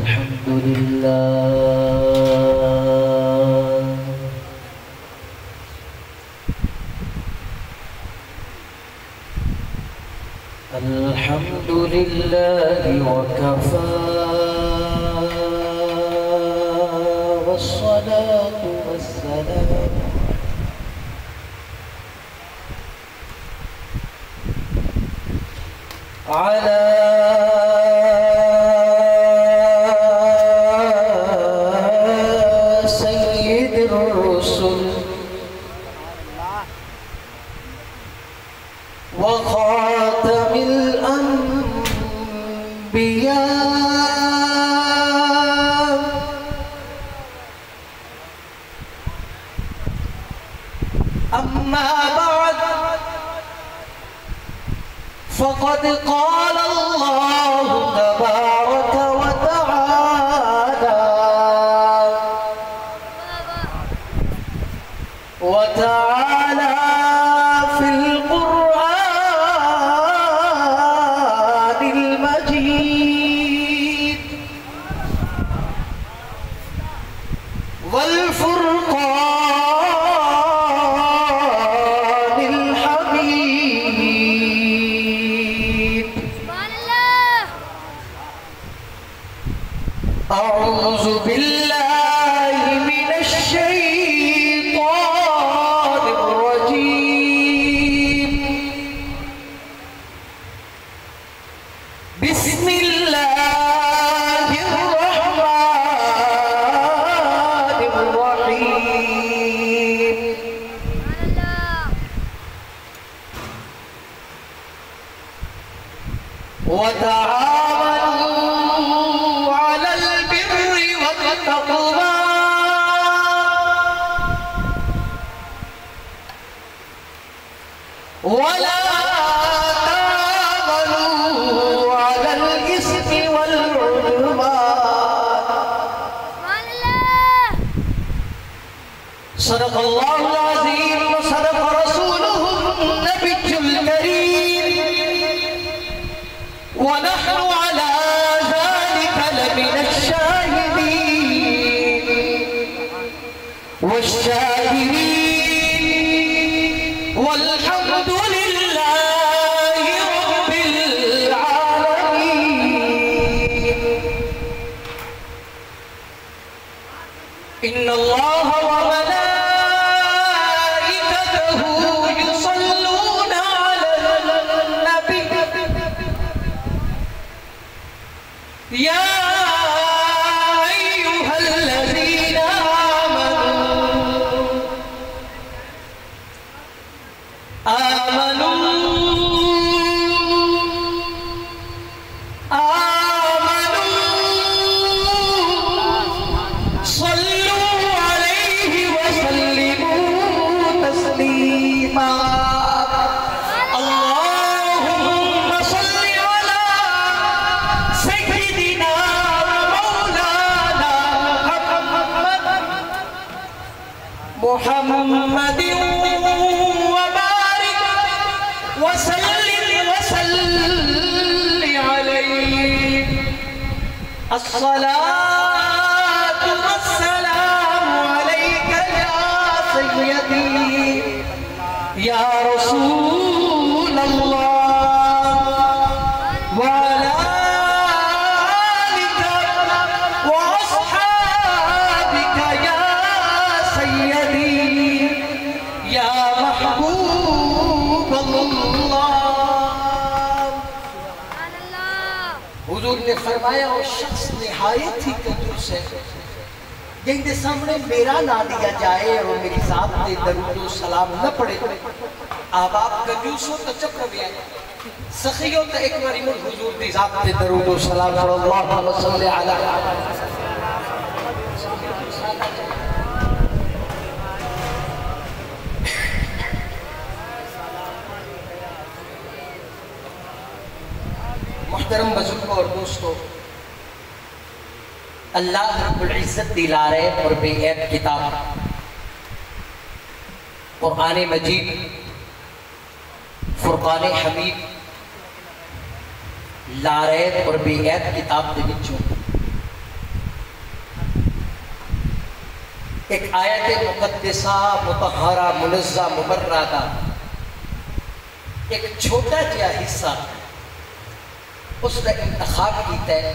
الحمد لله الحمد لله وكفى والصلاة والسلام على سيد الرسل وخاتم الأنبياء أما بعد فقد قال الله تبارك وتعالى في القرآن المجيد والفرقان الحميد أعوذ بالله من الشيطان الرجيم بسم الله الرحمن الرحيم وتعاونوا على البر والتقوى ولا تعاونوا على الإثم والعدوان صدق الله العظيم وصدق رسوله النبي الكريم ونحن على ذلك لمن الشاهدين والشاكرين والحمد لله رب العالمين إن الله وملائكته يصلون على النبي يا أيها الذين آمنوا صلوا عليه وسلموا تسليما اللهم صل على سيدنا مولانا محمد وبارك وسلم عليه الصلاة والسلام عليك يا سيدي يا رسول الله وعلى آلك وأصحابك يا سيدي يا محبوب الله حضور نے فرمایا وہ شخص نہایت ہی کنجوس ہے جن کے سامنے میرا نہ دیا جائے اور میری ذات نے درود و سلام نہ پڑھے آپ کنجوس ہو تو چپ روی آئے سخی ہو تو ایک باری من حضور دی ذات نے درود و سلام پڑھو اللہم صلی علی محترم بزرگوں اور دوستوں اللہ رب العزت دلا رہے اور بے عیب کتاب قرآن مجید فرقان حمید لارید اور بے عیب کتاب دے بچوں ایک آیت مقدسہ مطہرہ منزہ مبرہ کا ایک چھوٹا جہا حصہ اس کا انتخاب کیتا ہے.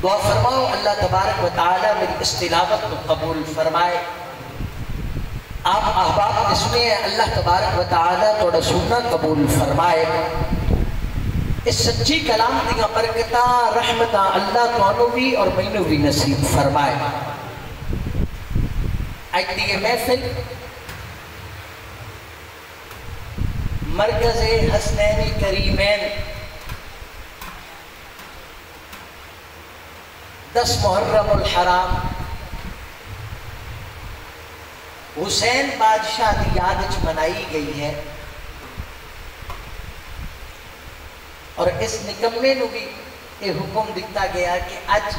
دعا فرماؤ اللہ تبارک و تعالی میری اس تلاوت کو قبول فرمائے. آپ احباب نے سنے ہیں اللہ تبارک و تعالی توڑا سننا قبول فرمائے. اس سچی کلام دیاں برکتاں رحمتاں اللہ تو بھی اور مینوں بھی نصیب فرمائے. آج دی محفل مرکز حسنین کریمین 10 محرم الحرام حسین بادشاہ دی یاد وچ منائی گئی ہے. اور اس نکمے نو بھی یہ حکم دیتا گیا کہ اج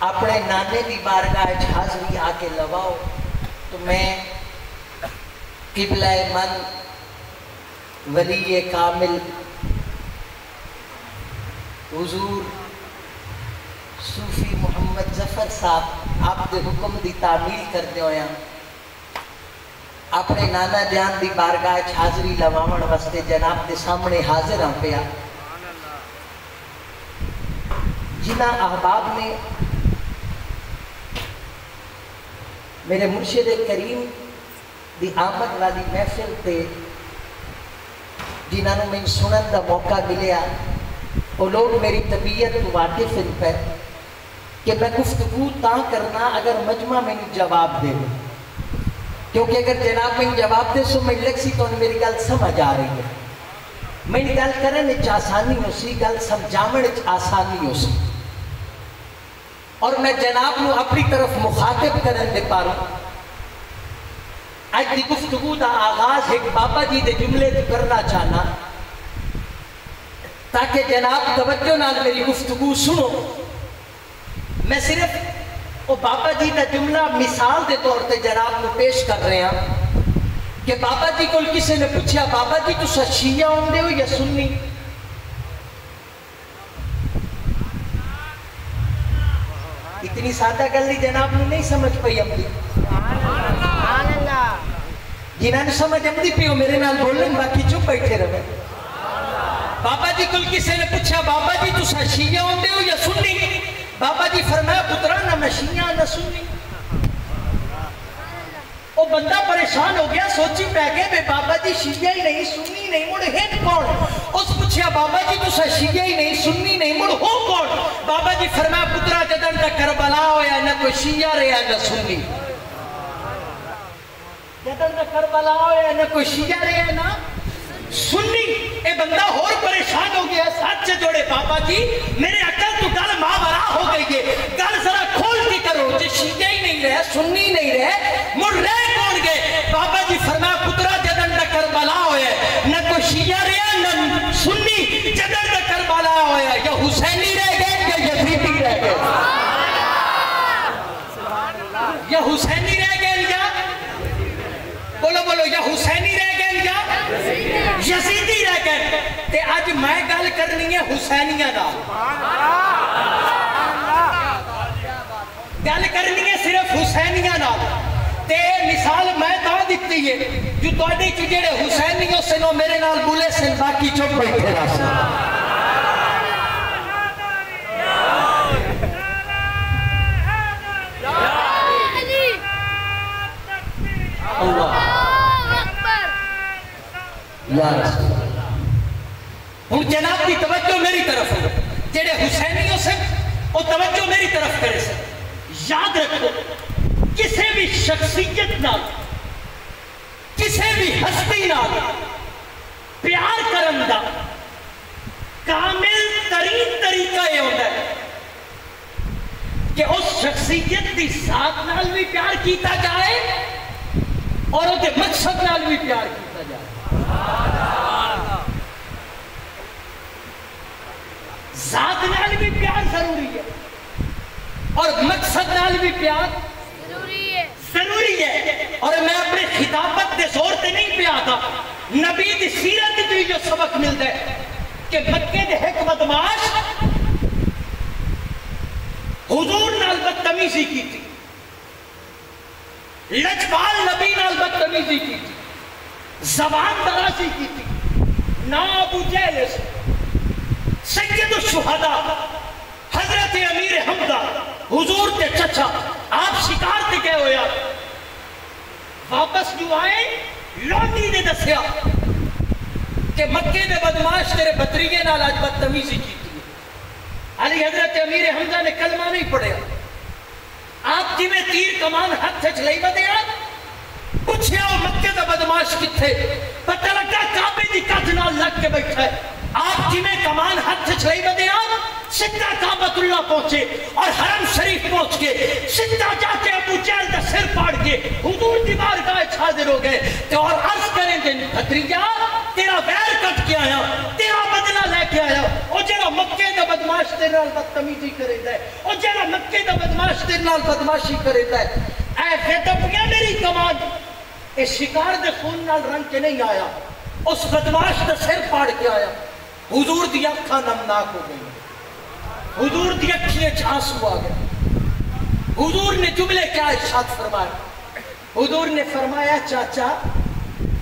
اپنے نانے دی بارگاہ حاضری آ کے لواؤ. تو میں قبلہ من ولی کامل حضور صوفی محمد ظفر صاحب آپ دے حکم دی تعمیل کرتے ہوئے اپنے نانا جان دی بارگاہ حاضری لواؤن واسطے جناب دے سامنے حاضر ہاں پیا. جنہ احباب نے میرے مرشد کریم دی آمد والی محفل تے جنہوں نے میں سنن دا موقع ملیا وہ لوگ میری طبیعت واقف ان پہ کہ میں گفتگو تاں کرنا اگر مجمع میں جواب دے دوں، کیونکہ اگر جناب میں جواب دے سو میں لگ سی تو میری گل سمجھ آ رہی ہے. میری گل کرنے چ آسانی ہو سی، گل سمجھاونے چ آسانی ہو سی، اور میں جناب نو اپنی طرف مخاطب کرن دے پاروں. آج دی گفتگو دا آغاز ایک بابا جی دے جملے دی کرنا چاہنا تاکہ جناب توجہ نال میری گفتگو سنو. میں صرف وہ بابا جی دا جملہ مثال دے طور تے جناب نو پیش کر رہے ہیں کہ بابا جی کو کسی نے پوچھا بابا جی تو شیعہ ہوندے ہو یا سنی؟ اتنی سادہ گل نہیں جناب نے نہیں سمجھ پئی امدی. جنہاں نے سمجھ امدی پیو میرے نال بولن باقی چپ بیٹھے رہے. بابا جی کل کسی نے پوچھا بابا جی تو شیعہ ہوندے ہو یا سنی؟ بابا جی فرمایا پترا نہ میں شیعہ نہ سنی. وہ بندہ پریشان ہو گیا، سوچی پہ گئے بے بابا جی شیعہ ہی نہیں سنی نہیں مڑ ہے کون؟ اس پوچھا بابا جی تو شیعہ ہی نہیں سنی نہیں مڑ ہو کون؟ بابا جی فرمایا پترا جدن تک کربلا ہویا نہ کوئی شیعہ رہا نہ سنی. جدن تک کربلا ہویا نہ کوئی شیعہ رہا نہ سنی. اے بندہ اور پریشان ہو گیا، ساتھ سے جوڑے بابا جی میرے عقل تو گل ماورا ہو گئی ہے، گل ذرا کھول کے کرو. جی شیعہ ہی نہیں رہے سنی نہیں رہے مڑ رہ کون گئے؟ بابا جی فرمایا پترا جدن تک کربلا ہویا نہ کوئی شیعہ رہا نہ سنی. جدن تک کربلا ہویا یا حسینی رہ گئے یا یزیدی رہ گئے، یا حسینی رہ گئے یا بولو بولو یا حسینی رہ گئے یا یزیدی رہ گئے. تے آج میں گل کرنی ہے حسینیہ دا، گل کرنی ہے صرف حسینیہ دا. تے مثال میں تا دیتی ہے جو توڑی چو جڑے حسینیوں سے نو میرے نال بولے سے باقی چپ بیٹھے رہا سے. اللہ یا رسول اللہ. ہوں جناب کی توجہ میری طرف ہو، جڑے حسینیوں سے وہ توجہ میری طرف کرے سے. یاد رکھو کسی بھی شخصیت نال کسی بھی ہستی نال پیار کرن دا کامل ترین طریقہ یہ ہوتا ہے کہ اس شخصیت دی ذات نال بھی پیار کیتا جائے اور اس کے مقصد نال بھی پیار کیتا جائے. ذات نال بھی پیار ضروری ہے اور مقصد نال بھی پیار ضروری ہے. اور میں اپنے خطابت دے زور تے نہیں پہ آتا، نبی دی سیرت دی جو سبق ملتا ہے کہ مکے دے ایک بدماش حضور نال نال بدتمیزی کی تھی، لجپال نبی نال بدتمیزی کی تھی، زبان درازی کی تھی، نا ابو جہل سے سید الشہداء حضرت امیر حمزہ حضور تے چچا آپ شکار تے گئے ہویا، واپس جو آئے لوٹی نے دسیا کہ مکے دے بدماش تیرے بطریے نال آج بدتمیزی کی تھی۔ علی حضرت امیر حمزہ نے کلمہ نہیں پڑھیا، آپ جی میں تیر کمان ہاتھ چلائی بدیا پوچھیا وہ مکے دا بدماش کتھے، پتہ لگا کعبے دی کج نال لگ کے بیٹھا ہے، آپ جی میں کمان ہاتھ چلائی بدیا سدھا کعبۃ اللہ پہنچے اور حرم شریف پہنچ کے سدھا جا کے ابو جہل کا سر پاڑ کے حضور کی بارگاہ حاضر ہو گئے اور عرض کریں دن بھتریجا تیرا ویر کٹ کے آیا، تیرا بدلہ لے کے آیا، او جڑا مکے دا بدماش تیرے نال بدتمیزی کریندا ہے، او جڑا مکے دا بدماش تیرے نال بدماشی کریندا ہے، اے ویدپیا میری کمان اے شکار دے خون نال رنگ کے نہیں آیا، اس بدماش دا سر پاڑ کے آیا۔ حضور دی اکھاں نمناک ہو گئی، حضور دی اکھیں آنسو آ گئے۔ حضور نے جملے کیا ارشاد فرمایا؟ حضور نے فرمایا چاچا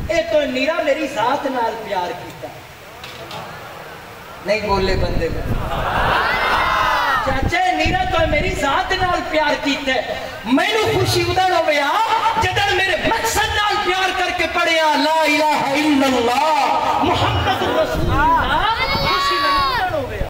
اے تو نیرا میری ذات نال پیار کیتا، نہیں بولے بندے میں، چاچا نیرا تو میری ذات نال پیار کیتا ہے، میں نو خوشی ادھر ہویا جدر میرے مقصد نال پیار کر کے پڑھیا لا الہ الا اللہ محمد رسول اللہ